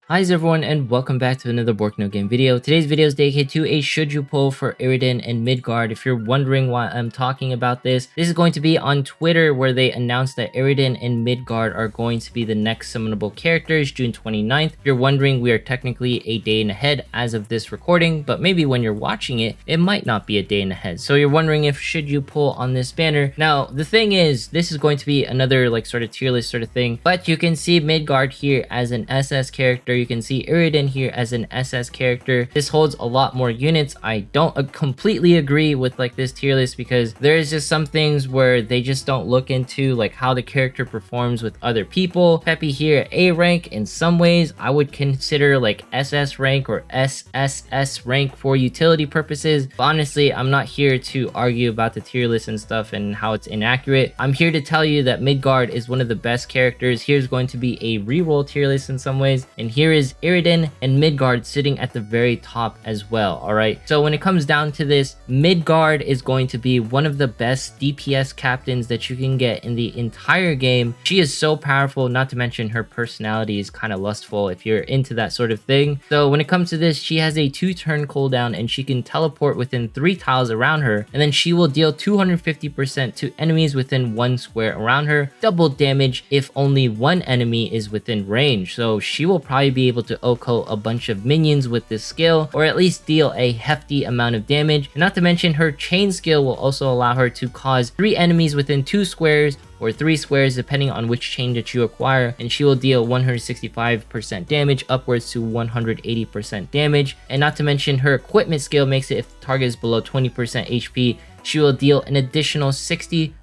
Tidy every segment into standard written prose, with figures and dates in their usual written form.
Hi everyone and welcome back to another Bork No Game video. Today's video is dedicated to a should you pull for Iriden and Midgard. If you're wondering why I'm talking about this is going to be on Twitter, where they announced that Iriden and Midgard are going to be the next summonable characters June 29th. If you're wondering, we are technically a day and ahead as of this recording, but maybe when you're watching it, it might not be a day and ahead. So you're wondering if should you pull on this banner. Now the thing is, this is going to be another like sort of tier list sort of thing, but you can see Midgard here as an SS character. You can see Iriden here as an SS character. This holds a lot more units. I don't completely agree with like this tier list, because there's just some things where they just don't look into like how the character performs with other people. Peppy here A rank. In some ways I would consider like SS rank or SSS rank for utility purposes, but honestly I'm not here to argue about the tier list and stuff and how it's inaccurate. I'm here to tell you that Midgard is one of the best characters. Here's going to be a reroll tier list in some ways, and here is Iriden and Midgard sitting at the very top as well. Alright, so when it comes down to this, Midgard is going to be one of the best DPS captains that you can get in the entire game. She is so powerful, not to mention her personality is kind of lustful if you're into that sort of thing. So when it comes to this, she has a 2-turn cooldown and she can teleport within 3 tiles around her, and then she will deal 250% to enemies within 1 square around her, double damage if only 1 enemy is within range. So she will probably be able to OHKO a bunch of minions with this skill, or at least deal a hefty amount of damage. And not to mention, her chain skill will also allow her to cause 3 enemies within 2 squares or 3 squares depending on which chain that you acquire, and she will deal 165% damage upwards to 180% damage. And not to mention, her equipment skill makes it if the target is below 20% HP, she will deal an additional 60%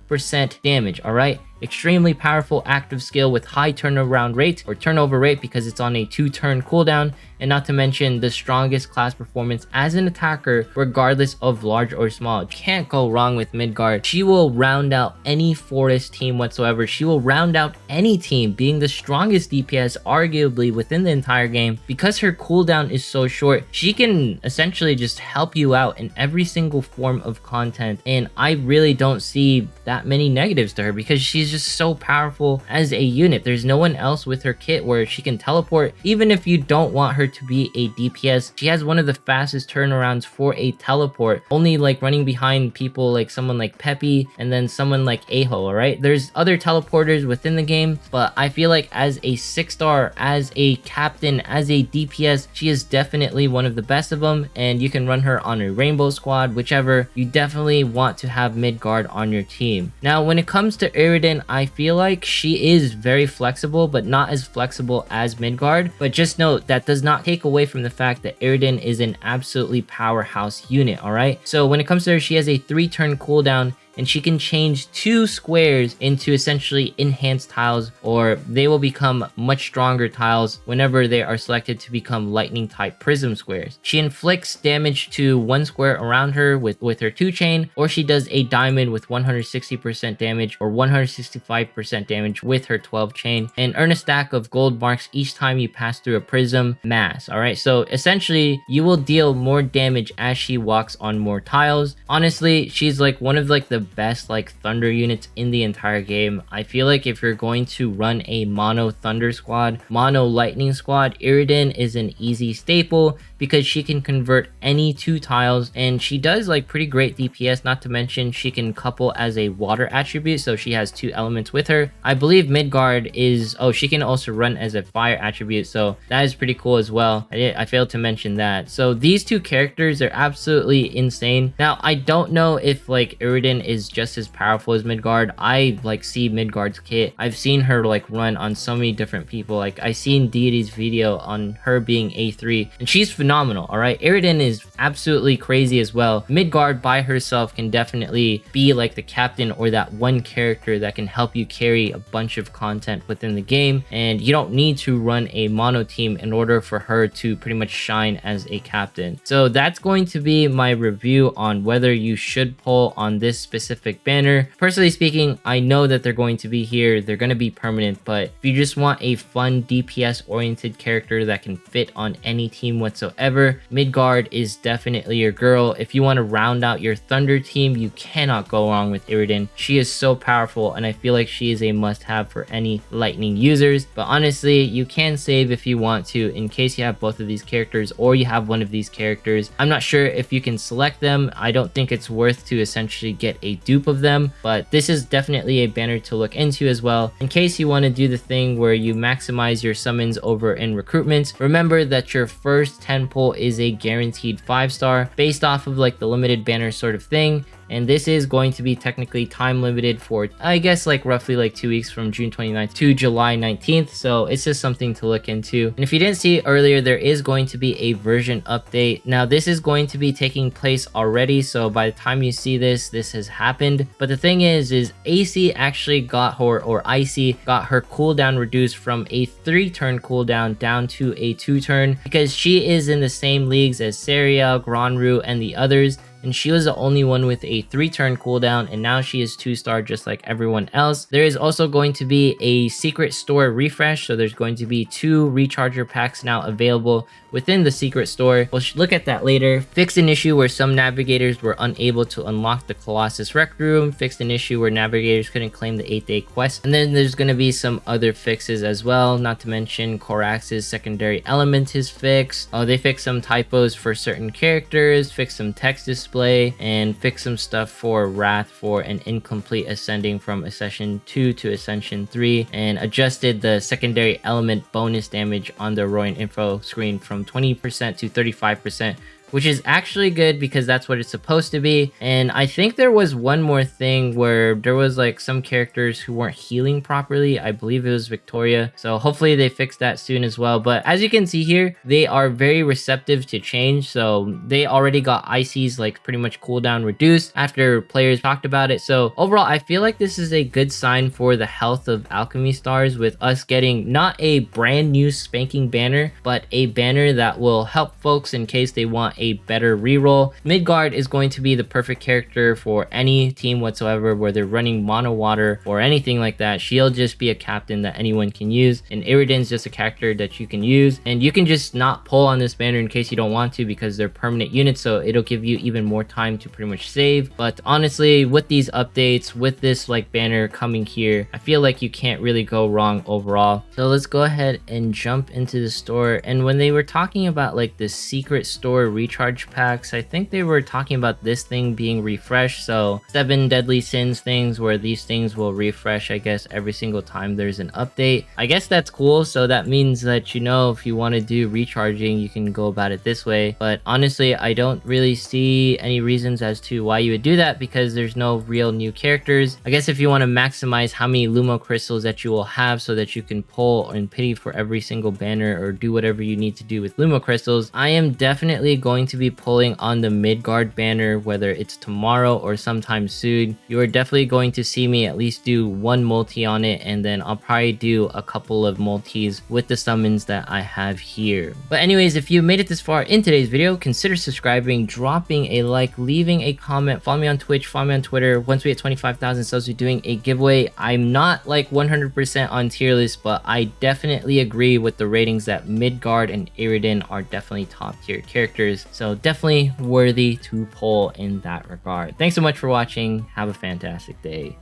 damage. Alright, extremely powerful active skill with high turnaround rate or turnover rate, because it's on a 2-turn cooldown. And not to mention the strongest class performance as an attacker regardless of large or small. Can't go wrong with Midgard. She will round out any forest team whatsoever. She will round out any team, being the strongest DPS arguably within the entire game. Because her cooldown is so short, she can essentially just help you out in every single form of content, and I really don't see that many negatives to her because she's just so powerful as a unit. There's no one else with her kit where she can teleport. Even if you don't want her to be a DPS, she has one of the fastest turnarounds for a teleport, only like running behind people like someone like Peppy and then someone like Aho. Alright, there's other teleporters within the game, but I feel like as a 6-star, as a captain, as a DPS, she is definitely one of the best of them, and you can run her on a rainbow squad, whichever. You definitely want to have Midgard on your team. Now when it comes to Iriden, I feel like she is very flexible, but not as flexible as Midgard. But just note, that does not take away from the fact that Iriden is an absolutely powerhouse unit. Alright, so when it comes to her, she has a 3-turn cooldown, and she can change 2 squares into essentially enhanced tiles, or they will become much stronger tiles whenever they are selected to become lightning type prism squares. She inflicts damage to 1 square around her with her 2 chain, or she does a diamond with 160% damage or 165% damage with her 12 chain, and earn a stack of gold marks each time you pass through a prism mass. Alright, so essentially you will deal more damage as she walks on more tiles. Honestly, she's like one of like the best like thunder units in the entire game. I feel like if you're going to run a mono thunder squad, mono lightning squad, Iriden is an easy staple, because she can convert any 2 tiles, and she does like pretty great DPS. Not to mention, she can couple as a water attribute, so she has 2 elements with her. I believe Midgard is, oh, she can also run as a fire attribute, so that is pretty cool as well. I failed to mention that. So these 2 characters are absolutely insane. Now I don't know if like Iriden is just as powerful as Midgard. I like see Midgard's kit. I've seen her like run on so many different people. Like I seen Deity's video on her being A3, and she's phenomenal. Alright, Iriden is absolutely crazy as well. Midgard by herself can definitely be like the captain, or that one character that can help you carry a bunch of content within the game, and you don't need to run a mono team in order for her to pretty much shine as a captain. So that's going to be my review on whether you should pull on this specific specific banner. Personally speaking, I know that they're going to be here. They're going to be permanent, but if you just want a fun DPS oriented character that can fit on any team whatsoever, Midgard is definitely your girl. If you want to round out your Thunder team, you cannot go wrong with Iriden. She is so powerful, and I feel like she is a must-have for any Lightning users. But honestly, you can save if you want to in case you have both of these characters or you have one of these characters. I'm not sure if you can select them. I don't think it's worth to essentially get a dupe of them, but this is definitely a banner to look into as well in case you want to do the thing where you maximize your summons over in recruitments. Remember that your first 10 pull is a guaranteed 5-star based off of like the limited banner sort of thing. And this is going to be technically time limited for, I guess, like roughly like 2 weeks from June 29th to July 19th. So it's just something to look into. And if you didn't see earlier, there is going to be a version update. Now, this is going to be taking place already. So by the time you see this, this has happened. But the thing is Eicy actually got her, or Eicy got her cooldown reduced from a 3-turn cooldown down to a 2-turn because she is in the same leagues as Saria, Granru, and the others. And she was the only one with a 3-turn cooldown, and now she is 2-star just like everyone else. There is also going to be a secret store refresh, so there's going to be 2 recharger packs now available within the secret store. We'll look at that later. Fixed an issue where some navigators were unable to unlock the Colossus Rec Room. Fixed an issue where navigators couldn't claim the 8-day quest. And then there's going to be some other fixes as well, not to mention Korax's secondary element is fixed. Oh, they fixed some typos for certain characters, fixed some text display, and fix some stuff for Wrath for an incomplete ascending from Ascension 2 to Ascension 3, and adjusted the secondary element bonus damage on the Royan info screen from 20% to 35%, which is actually good because that's what it's supposed to be. And I think there was one more thing where there was like some characters who weren't healing properly. I believe it was Victoria. So hopefully they fix that soon as well. But as you can see here, they are very receptive to change. So they already got Eicy's like pretty much cooldown reduced after players talked about it. So overall, I feel like this is a good sign for the health of Alchemy stars, with us getting not a brand new spanking banner, but a banner that will help folks in case they want a better reroll. Midgard is going to be the perfect character for any team whatsoever where they're running mono water or anything like that. She'll just be a captain that anyone can use, and Iriden's just a character that you can use, and you can just not pull on this banner in case you don't want to because they're permanent units, so it'll give you even more time to pretty much save. But honestly, with these updates, with this like banner coming here, I feel like you can't really go wrong overall. So let's go ahead and jump into the store. And when they were talking about like the secret store recharge packs, I think they were talking about this thing being refreshed. So 7 deadly sins things where these things will refresh, I guess, every single time there's an update. I guess that's cool. So that means that, you know, if you want to do recharging, you can go about it this way. But honestly, I don't really see any reasons as to why you would do that because there's no real new characters. I guess if you want to maximize how many Lumo crystals that you will have so that you can pull and pity for every single banner or do whatever you need to do with Lumo crystals, I am definitely going to be pulling on the Midgard banner, whether it's tomorrow or sometime soon. You are definitely going to see me at least do 1 multi on it, and then I'll probably do a couple of multis with the summons that I have here. But anyways, if you made it this far in today's video, consider subscribing, dropping a like, leaving a comment, follow me on Twitch, follow me on Twitter. Once we hit 25,000 subs, we're doing a giveaway. I'm not like 100% on tier list, but I definitely agree with the ratings that Midgard and Iriden are definitely top tier characters. So definitely worthy to pull in that regard. Thanks so much for watching. Have a fantastic day.